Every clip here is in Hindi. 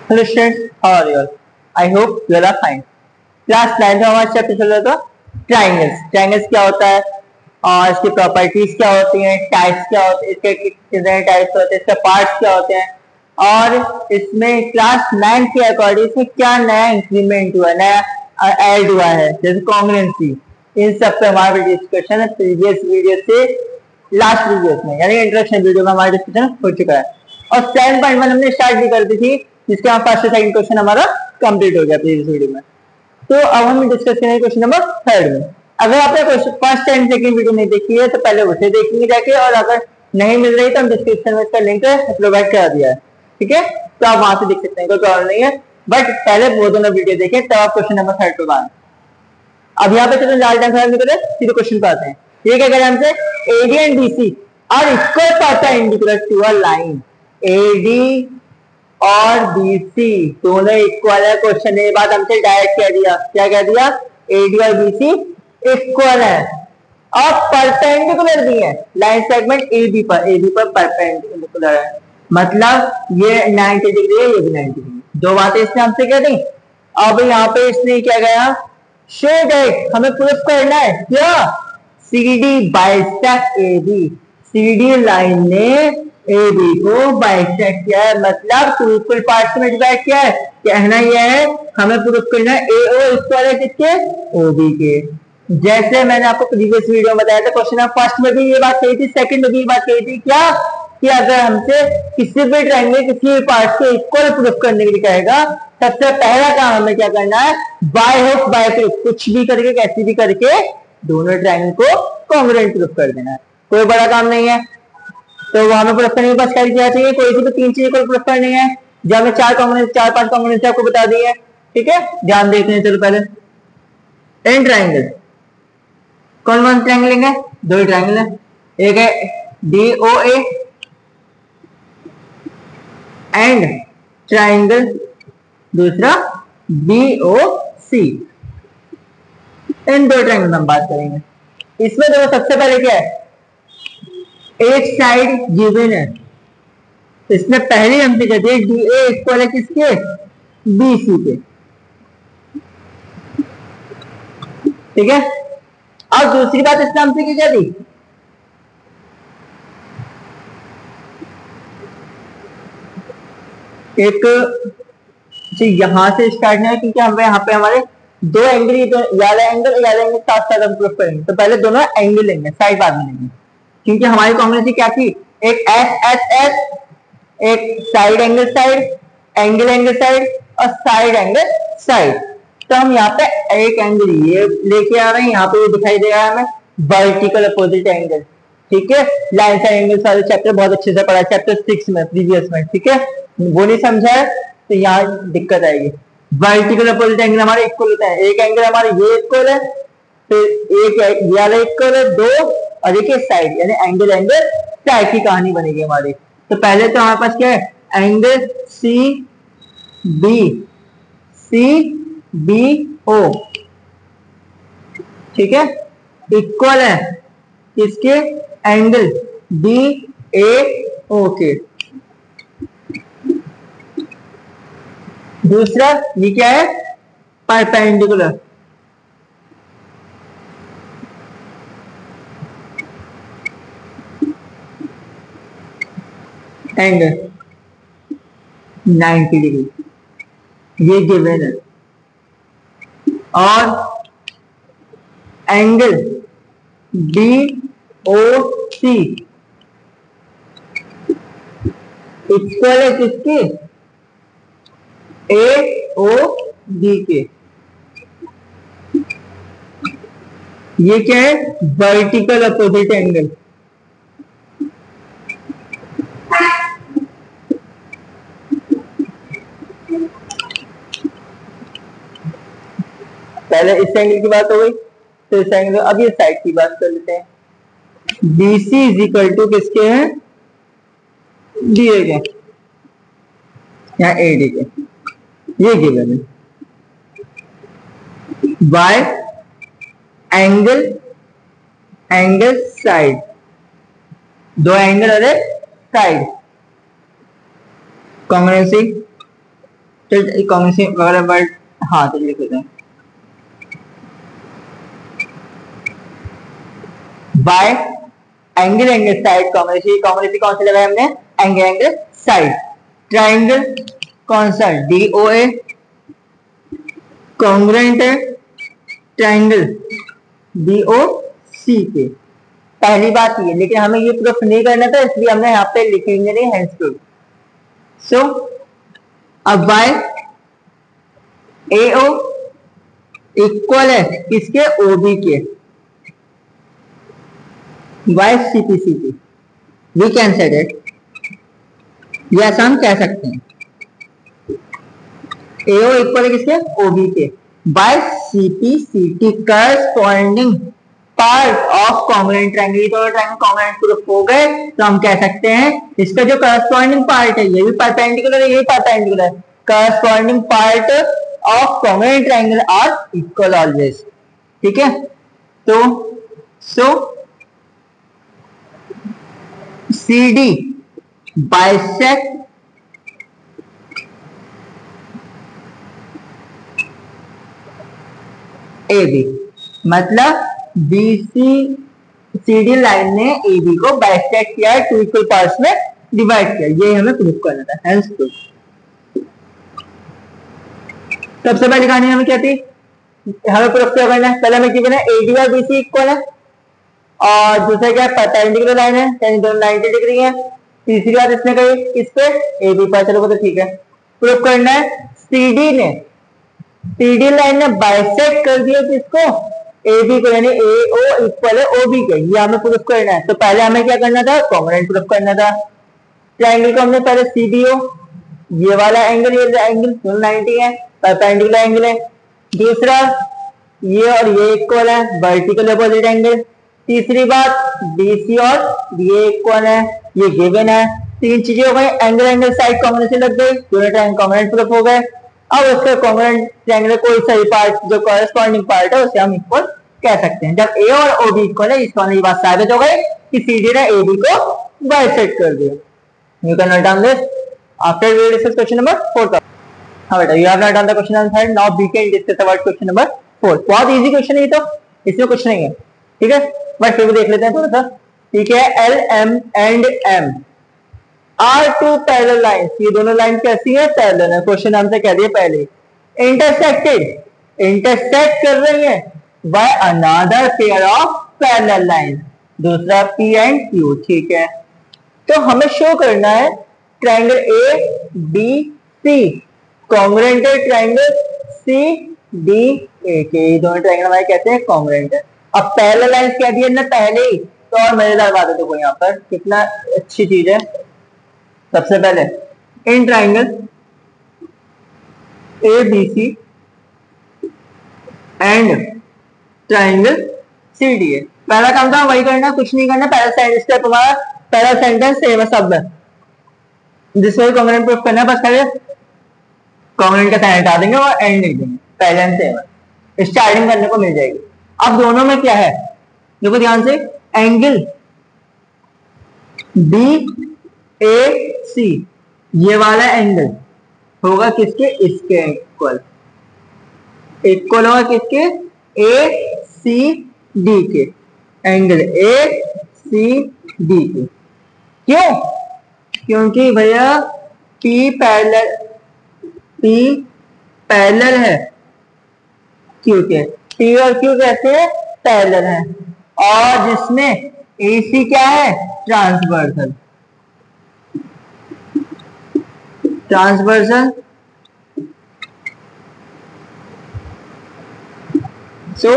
Hello students, how are you? I hope you are fine. Class 9 में हमारा चैप्टर चल रहा था ट्राइंगल्स। ट्राइंगल्स क्या होता है और इसकी प्रॉपर्टीज क्या होती हैं, टाइप्स क्या होते हैं, इसके कितने टाइप्स होते हैं, इसके पार्ट्स क्या होते हैं और इसमें क्लास 9 के अकॉर्डिंग इसमें क्या नया इंक्रीमेंट हुआ, नया ऐड हुआ है, जैसे कॉन्ग्रुएंसी। इन सब पे हमारा डिस्कशन है प्रीवियस वीडियो से लास्ट वीडियो में, यानी इंट्रोडक्शन वीडियो में हमारा डिस्कशन हो चुका है। और 7.1 हमने स्टार्ट भी कर दी थी, जिसके हम फर्स्ट सेकंड क्वेश्चन हमारा कंप्लीट हो गया प्रीवियस वीडियो में। तो अब हम डिस्कस करेंगे क्वेश्चन नंबर 3 में। अगर आपने फर्स्ट एंड सेकंड वीडियो नहीं देखी है तो पहले उसे देखेंगे जाके, और अगर नहीं मिल रही तो हम डिस्क्रिप्शन में इसका लिंक प्रोवाइड करा दिया है, ठीक है? तो आप वहां से देख सकते हैं, कोई प्रॉब्लम नहीं है। बट पहले वो दोनों वीडियो देखें तब आप क्वेश्चन नंबर 3 पे आए। अब यहाँ पे चलो ज्यादा टाइम नहीं करें, सीधे क्वेश्चन पे आते हैं। ये क्या करें हमसे, AD and BC are equal perpendicular to a line. AD और बीसी दोनों इक्वल है। क्वेश्चन ये बात हमसे डायरेक्ट कह दिया, क्या कह दिया? एडी और बीसी इक्वल है और परपेंडिकुलर भी है लाइन सेगमेंट एबी पर परपेंडिकुलर है। मतलब ये 90 डिग्री है, ये भी 90 डिग्री। दो बातें इसने हमसे कह दी। अब यहाँ पे इसने क्या गया, शो दैट हमें प्रूफ करना है क्या, CD bisect AB. CD line ने एबी को बाइसेक्ट किया है, मतलब टू इक्वल पार्ट्स में डिवाइड किया है। कहना यह है हमें प्रूफ करना है एओ इक्वल है किसके, ओबी के। जैसे मैंने आपको प्रीवियस वीडियो में बताया था, क्वेश्चन नंबर फर्स्ट में भी ये बात कही थी, सेकंड में भी ये बात कही थी, क्या कि अगर हमसे किसी भी ट्रायंगल किसी भी पार्ट को इक्वल प्रूफ करने के लिए कहेगा, सबसे पहला काम हमें क्या करना है, बाय हुक बाय क्रुक, कुछ भी करके कैसे भी करके दोनों ट्रायंगल को कॉन्ग्रुएंट प्रूफ कर देना है। कोई बड़ा काम नहीं है। तो वो हमें प्रूफ करने के पास क्या चाहिए, कोई सी भी तीन चीजें को प्रूफ करनी है। जो हमें चार पांच कॉम्बिनेशन आपको बता दी है, ठीक है? ध्यान देते हैं। चलो पहले इन ट्रायंगल, कौन कौन ट्रायंगल लेंगे? दो ही ट्रायंगल है, एक है DOA एंड ट्रायंगल दूसरा BOC। इन दो ट्रायंगल हम बात करेंगे। इसमें देखो सबसे पहले क्या है, एक साइड गिवन है, इसमें पहले हमसे कहते हैं DA इक्वल है किसके, BC के, ठीक है? अब दूसरी बात इसने हमसे क्या दी, एक यहां से स्टार्ट नहीं है, क्योंकि हमें यहाँ पे हमारे दो एंगल, याला एंगल साथ साथ हम प्रूफ करेंगे। तो पहले दोनों एंगल लेंगे, साइड बाद में लेंगे, क्योंकि हमारी कॉम्बिनेशन क्या थी, एक एस, एक साइड एंगल साइड और साइड एंगल साइड। तो हम यहाँ पे एक एंगल ये लेके आ रहे हैं, यहाँ पे ये दिखाई दे रहा है हमें वर्टिकल अपोजिट एंगल, ठीक है? लाइन साइड एंगल वाले चैप्टर बहुत अच्छे से पढ़ा, चैप्टर 6 में प्रीवियस में, ठीक है? वो नहीं समझा है तो यहाँ दिक्कत आएगी। वर्टिकल अपोजिट एंगल हमारे इक्वल होता है, एक एंगल हमारे ये इक्वल है, फिर एक ये वाला इक्वल है दो, और एक साइड, यानी एंगल साइड की कहानी बनेगी हमारी। तो पहले तो हमारे पास क्या है, एंगल CBO, ठीक है? इक्वल है किसके, एंगल BAO के। दूसरा ये क्या है, परपेंडिकुलर, एंगल 90 डिग्री, ये गिवन है। और एंगल BOC इक्वल है किसके, AOB के। ये क्या है, वर्टिकल अपोजिट एंगल। पहले इस एंगल की बात हो गई, तो इस एंगल, अब ये साइड की बात कर लेते हैं। BC इज इक्वल टू किसके हैं, दिए गए यहाँ AD के, ये गिवन है। बाय एंगल साइड, दो एंगल और एक साइड, कॉन्ग्रुएंसी तो कॉम्बिनेशन वगैरह वर्ड, हाँ तो लिख देते हैं bye angle angle side combination. Combination कौन सा लगाया हमने, एंगल एंगल साइड। ट्राइंगल कौन सा, DOA कॉन्ग्रुएंट है ट्राइंगल DOC के। पहली बात ये, लेकिन हमें ये प्रूफ नहीं करना था इसलिए हमने यहाँ पे लिखेंगे नहीं हेंस प्रूफ। सो अब बाय AO इक्वल है किसके, OB के, by CPCP we can said it, ये ऐसा हम कह सकते हैं। AO इक्वल है किसके, OB के, by CPCT corresponding part of congruent triangle. ये दोनों ट्रायंगल कॉन्ग्रुएंट प्रूफ हो गए, तो हम कह सकते हैं इसका जो करस्पॉन्डिंग पार्ट है, ये भी परपेंडिकुलर है, ये भी perpendicular, corresponding part of congruent triangle are equal always. ठीक है, तो सो CD बाइसेक्ट AB, मतलब BC CD लाइन ने AB को बाइसेक्ट किया, टू इक्वल पार्ट्स में डिवाइड किया, ये हमें प्रूफ करना था, हेंस प्रूफ। सबसे पहले कहानी हमें क्या थी, हमें प्रूफ क्या करना है, पहले हमें क्या करना है, AD और BC इक्वल है, और दूसरा क्या परपेंडिकुलर लाइन है, यानी दोनों 90 डिग्री है। तीसरी बात इसने कही किस पे, AB पर, चलो तो ठीक है। प्रूफ करना है CD लाइन ने बाइसेक्ट कर दिया किसको, AB को, यानी AO इक्वल है OB के, ये हमें प्रूफ करना है। तो पहले हमें क्या करना था, कॉन्ग्रुएंट प्रूफ करना था। ट्रायंगल को हमने पहले CBO, ये वाला एंगल, ये एंगल 90 है, परपेंडिकुलर एंगल है। दूसरा ये और ये इक्वल है, वर्टिकल अपोजिट एंगल। तीसरी बात BC और ये इक्वल है, ये गिवन है। तीन चीजें हो गई, एंगल एंगल साइड कॉम्बिनेशन लग गई, दोनों ट्रायंगल कॉन्ग्रुएंट प्रूफ हो गए। अब उसके कॉन्ग्रुएंट ट्रायंगल कोई सही पार्ट जो कॉरेस्पॉन्डिंग पार्ट है उसे हम इक्वल कह सकते हैं। जब A और OB इक्वल है, इसका ये बात साबित हो गई कि CD ने AB को बाइसेक्ट कर दिया। You can write down this after we discuss question number 4. हाँ बेटा, you have not done the question number 5. Now we can discuss about question number 4. बहुत इजी क्वेश्चन है ये तो, इसमें कुछ नहीं है, ठीक है, बस फिर भी देख लेते हैं थोड़ा सा। ठीक है, L M and M are two parallel lines, ये दोनों लाइन कैसी है, पैरेलल है। क्वेश्चन हमसे कह दिए पहले, इंटरसेक्ट कर रही है by another pair of parallel line, दूसरा P एंड Q। ठीक है, तो हमें शो करना है ट्रायंगल ABC कॉन्ग्रुएंट है ट्रायंगल CDA के, ये दोनों ट्रायंगल हमारे कहते हैं कॉन्ग्रुएंट है। अब पैरेलल लाइंस कह दिए ना पहले ही, तो और मजेदार बात है, देखो यहाँ पर कितना अच्छी चीज है। सबसे पहले in triangle ABC and triangle CDA, पहला काम था वही करना, कुछ नहीं करना। पहला स्टेप हमारा, पहला सेंटेंस सेम है सब में, जिसमें कॉन्ग्रुएंट प्रूफ करना है, बस पहले कॉन्ग्रुएंट का साइन हटा देंगे और एंड लिख देंगे, पहले एंड सेम है, स्टार्टिंग करने को मिल जाएगी। अब दोनों में क्या है, देखो ध्यान से, एंगल BAC, ये वाला एंगल होगा किसके, इसके इक्वल, इक्वल होगा किसके, ACD के, एंगल ACD के। क्यों, क्योंकि भैया P पैरेलल है Q के, P और Q कैसे है, पैरेलल है, और जिसमें AC क्या है, transversal, so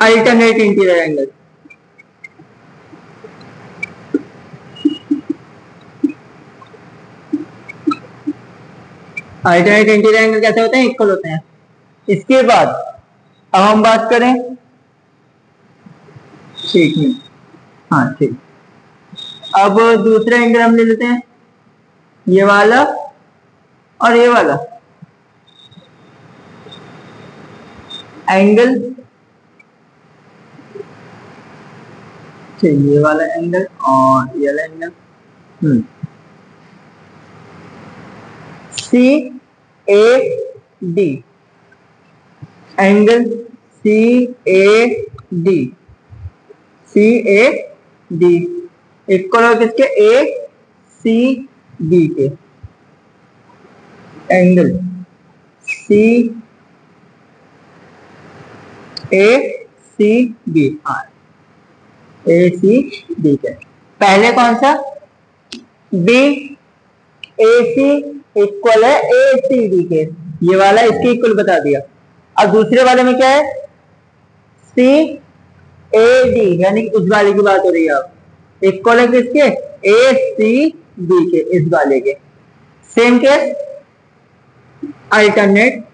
alternate interior angle. Alternate interior angle कैसे होते हैं, इक्वल होते हैं। इसके बाद अब हम बात करें, ठीक है, हाँ ठीक, अब दूसरा एंगल हम ले लेते हैं, ये वाला और ये वाला एंगल, ठीक, ये वाला एंगल और ये वाला angle, A D, angle C A D, C A D equal हो किसके, ए सी डी के, angle C A C D, A C D के। पहले कौन सा, बी ए सी इक्वल है ए सी डी के, ये वाला इसके इक्वल बता दिया। अब दूसरे वाले में क्या है, सी ए डी यानी उस वाले की बात हो रही है, अब इक्वल है किसके, ए सी डी के, इस वाले के। Same case alternate,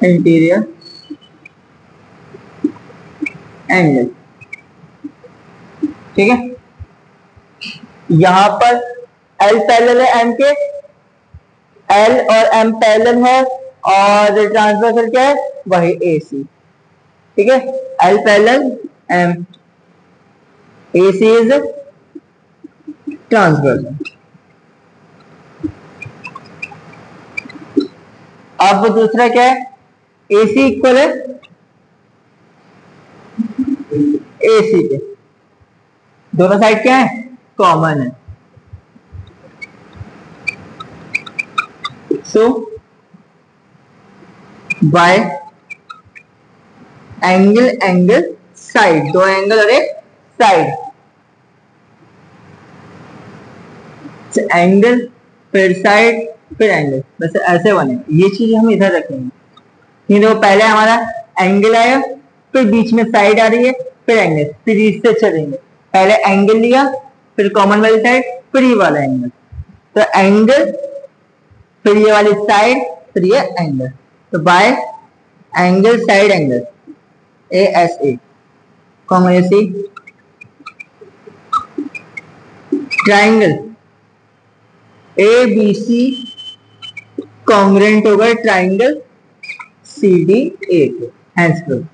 interior angle, ठीक है। यहां पर L पैरेलल है M के, L और M पैरेलल है, और ट्रांसवर्सल क्या है, वही AC, ठीक है। L parallel M, AC is transversal. अब दूसरा क्या है, AC इक्वल है AC के, दोनों साइड क्या है, कॉमन है। सो बाय एंगल एंगल साइड, दो एंगल और एक साइड, एंगल फिर साइड फिर एंगल, बस ऐसे बने। ये चीज हम इधर रखेंगे। ये देखो पहले हमारा एंगल आया, फिर बीच में साइड आ रही है, फिर एंगल, फिर इससे चलेंगे। पहले एंगल लिया, फिर कॉमन वाली साइड, फिर ये वाला एंगल, तो एंगल फिर ये वाली साइड, फिर ये एंगल। तो by angle side angle, A S A common A C, triangle A B C congruent होगा ट्राइंगल सी डी ए के, हैंड्स प्रूफ।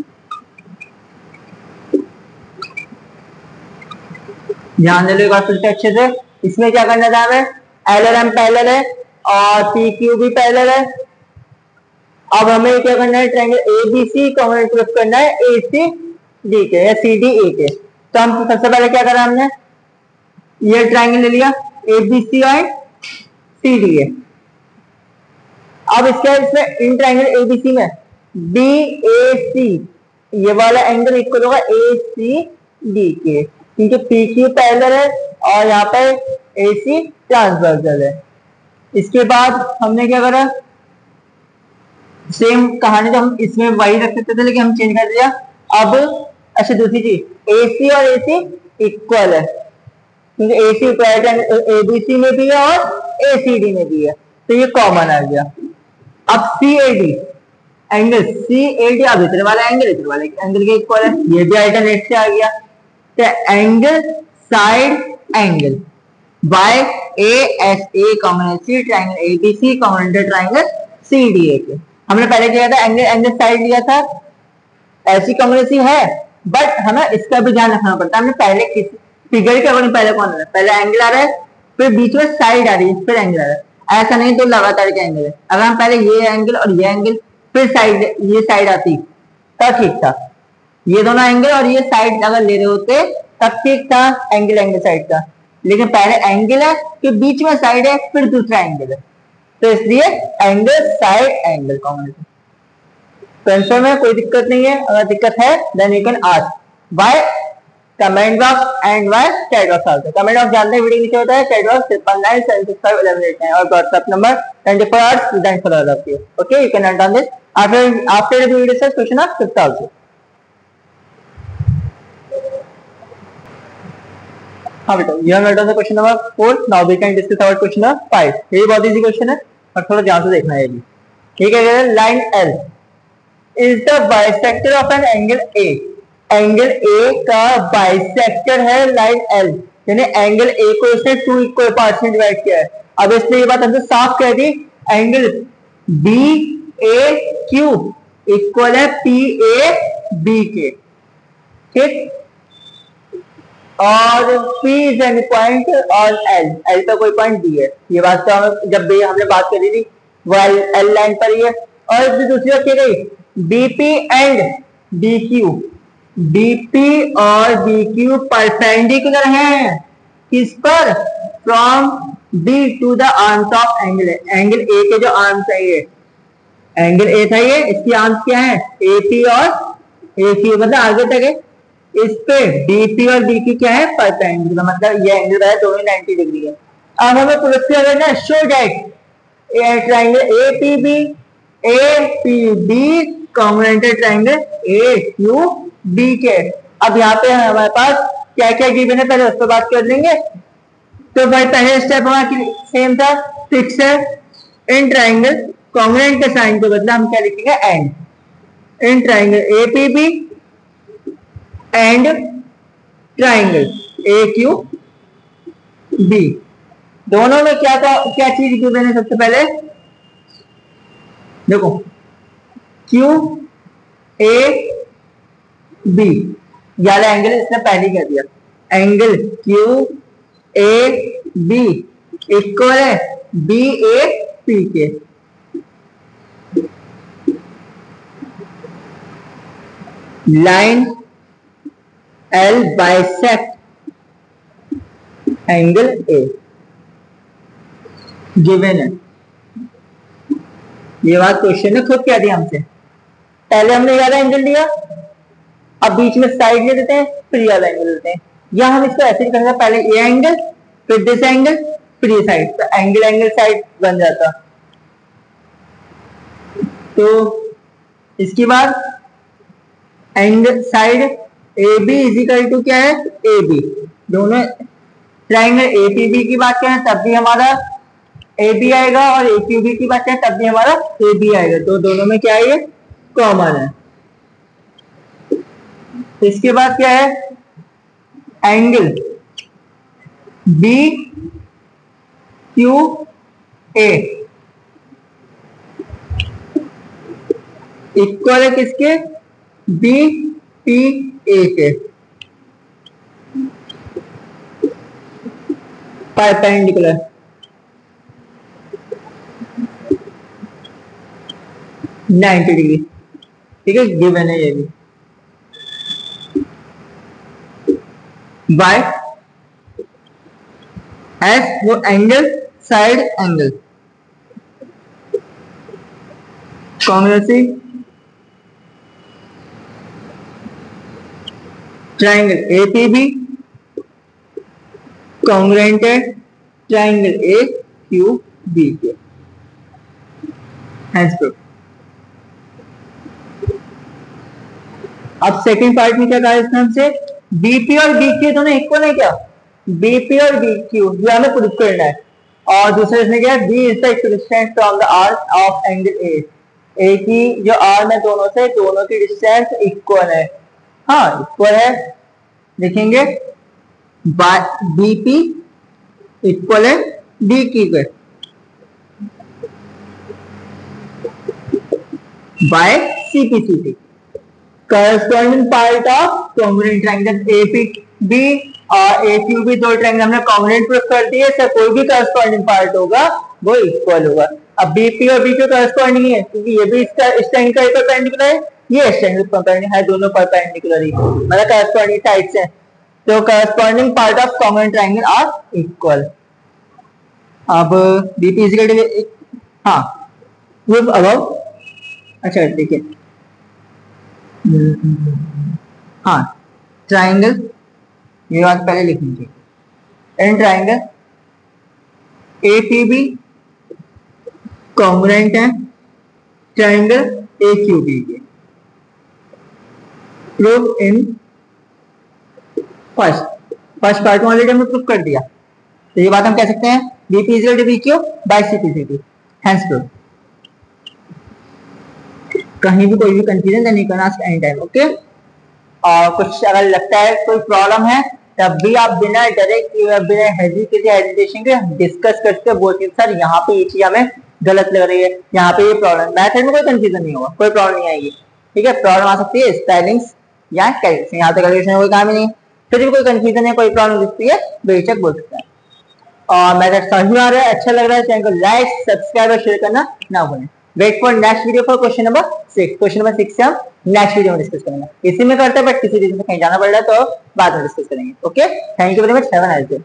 ध्यान दे लो एक बार फिर से अच्छे से। इसमें क्या करना था हमें, एल और एम पैरेलल है और पी क्यू भी पैरेलल है। अब हमें क्या करना है, triangle A B C congruent proof करना है ए सी डी के या सी डी ए के। तो हम सबसे पहले क्या करा हमने, ये ट्रायंगल ले लिया ए बी सी और सी डी ए। अब इसमें इन ट्रायंगल ए बी सी में बी ए सी ये वाला एंगल इक्वल होगा ए सी डी के, क्योंकि पी क्यू पैरेलल है और यहाँ पर ए सी ट्रांसवर्सल है। इसके बाद हमने क्या करा, सेम कहानी तो हम इसमें वही रख सकते थे लेकिन हम चेंज कर दिया। अब अच्छा दूसरी चीज, ए सी और ए सी इक्वल है, क्योंकि ए सी ए बी सी में भी है और ए सी डी में भी है, तो ये कॉमन आ गया। अब C A D angle C A D, अब इधर वाला एंगल इधर वाले एंगल के इक्वल है, ये भी अल्टरनेट से आ गया। तो angle side angle by A S A common C triangle A B C common triangle C D A के। हमने पहले किया था एंगल एंगल साइड लिया था, ऐसी कॉमन सी है, बट हमें इसका भी ध्यान रखना पड़ता है। हमने पहले किस फिगर के अकॉर्डिंग पहले कौन आ रहा है, पहले एंगल आ रहा है, फिर बीच में साइड आ रही है, फिर एंगल आ रहा है। ऐसा नहीं तो लगातार के एंगल है। अगर हम पहले ये एंगल और ये एंगल फिर साइड ये साइड आती तब ठीक था, ये दोनों एंगल और ये साइड अगर ले रहे होते तब ठीक था एंगल एंगल साइड का। लेकिन पहले एंगल है कि बीच में साइड है फिर दूसरा एंगल है, तो इसलिए एंगल साइड एंगल कॉमन। तो आंसर में कोई दिक्कत नहीं है, अगर दिक्कत है then you can ask by comment box and by chat box also. Comment box जानते हैं वीडियो नीचे होता है, चैट बॉक्स 997651189 और WhatsApp number 24 hours designed for all of you. Okay, you can note on this after the video says question of fifth also. हाँ बेटा, you have noted on the question number 4. Now we can discuss about question number 5. ये बहुत इजी क्वेश्चन है और थोड़ा ध्यान से देखना है ये भी। ठीक है, line L is the bisector of an angle A. Angle A का बाइसेक्टर है लाइन L, यानी एंगल A को इसने 2 इक्वल पार्ट्स में डिवाइड किया है। अब इसने ये बात हमसे साफ कह दी, एंगल BAQ इक्वल है PAB के। ठीक, और P इज एनी पॉइंट और L पे कोई पॉइंट D है। ये बात तो हम जब भी हमने बात करी थी वो L लाइन पर ही है। और दूसरी बात क्या गई, BP एंड DQ, BP और DQ परपेंडिकुलर हैं किस पर, from B to the arms of angle. Angle A के जो आर्म्स है, ये एंगल A था, ये इसकी आर्म्स क्या है, AP और AQ, मतलब आगे तक है। इस पे DP और DQ क्या है, परपेंडिकुलर, मतलब ये एंगल है दोनों 90 डिग्री है। अब हमें प्रूफ किया गया ना, show that triangle APB congruent triangle AQB के। अब यहाँ पे हमारे पास क्या क्या गिवन है, पहले उस पर बात कर लेंगे। तो भाई पहले स्टेप हमारा सेम था, फिक्स है। इन ट्राइंगल कॉन्ग्रुएंट के साइन को बदला हम क्या लिखेंगे, and. In triangle APB and triangle AQB, दोनों में क्या चीज गिवन है, सबसे पहले देखो QAB, यार एंगल इसने पहले कह दिया, एंगल QAB इक्वल है BAP के। Line L bisect angle A, given है। ये बात क्वेश्चन ने खुद क्या दिया हमसे, पहले हमने वाला एंगल लिया, अब बीच में साइड ले देते हैं, फिर ये वाला एंगल लेते हैं, या हम इसको ऐसे ही करेंगे, पहले ये एंगल फिर दिस एंगल फिर ये साइड, तो एंगल साइड बन जाता। तो इसके बाद angle side AB equal to क्या है, AB, दोनों ट्राइंगल APB की बात करें तब भी हमारा AB आएगा, और AQB की बात करें तब भी हमारा AB आएगा, तो दोनों में क्या है, ये कॉमन है। इसके बाद क्या है, एंगल BQA इक्वल है किसके, BPA के, परपेंडिकुलर। नाइन्टी डिग्री, ठीक है, गिवन है ये भी। बाय एस वो angle side angle, congruency triangle APB congruent है ट्राइंगल AQB के। अब सेकंड पार्ट में क्या कहा इसने हमसे, BP और BQ दोनों इक्वल है क्या, BP और BQ ये हमें प्रूफ करना है। और दूसरा इसने क्या, B is the equidistance from the arm of angle A की जो आर्म है दोनों से, दोनों की डिस्टेंस इक्वल है। हाँ इक्वल है, लिखेंगे BP इक्वल है BQ के by CPCT, corresponding part of congruent triangle APB और AQB, दो ट्रायंगल हमने कॉन्ग्रुएंट प्रूफ कर दिए, सर कोई भी करस्पॉन्डिंग पार्ट होगा वो इक्वल होगा। अब BP और BQ करस्पॉन्डिंग है क्योंकि ये भी इसका इस ट्रायंगल का परपेंडिकुलर है, ये इस ट्रायंगल का परपेंडिकुलर है, दोनों परपेंडिकुलर ही मतलब करस्पॉन्डिंग साइड्स हैं, तो corresponding part of congruent triangle are equal. अब BP इक्वल टू, हाँ प्रूफ अबव, अच्छा ठीक है, हाँ ट्राइंगल, ये बात पहले लिखनी चाहिए, इन ट्राइंगल APB कॉन्ग्रुएंट है ट्राइंगल AQB के। प्रूफ इन फर्स्ट पार्ट में ऑलरेडी हमने प्रूफ कर दिया, तो ये बात हम कह सकते हैं BP equal to BQ by CPCT, hence proof. कहीं भी कोई भी कंफ्यूजन नहीं करना एनी टाइम, ओके। और कुछ अगर लगता है कोई प्रॉब्लम है तब भी आप बिना डरे बिना हेजिटेशन के डिस्कस करके बोलते सर यहाँ पे ये चीज हमें गलत लग रही है, यहाँ पे ये प्रॉब्लम, मैथड में कोई कंफ्यूजन नहीं होगा, कोई प्रॉब्लम नहीं आएगी, ठीक है। प्रॉब्लम आ सकती है स्पेलिंग्स या कैलकुलेशन, यहाँ पे कैलकुलेशन कोई काम ही नहीं, फिर भी कोई कंफ्यूजन है, कोई प्रॉब्लम दिखती है, बेशक बोल सकते हैं। और मेरा समझ में आ रहा है, अच्छा लग रहा है, चैनल को लाइक सब्सक्राइब और शेयर करना ना भूलें। Wait for next video for question number 6। Question number 6 से हम नेक्स्ट वीडियो में डिस्कस करेंगे। इसी में करते हैं, बट किसी रीजन से कहीं जाना पड़ रहा है तो बाद में डिस्कस करेंगे। Okay, thank you very much, have a nice day.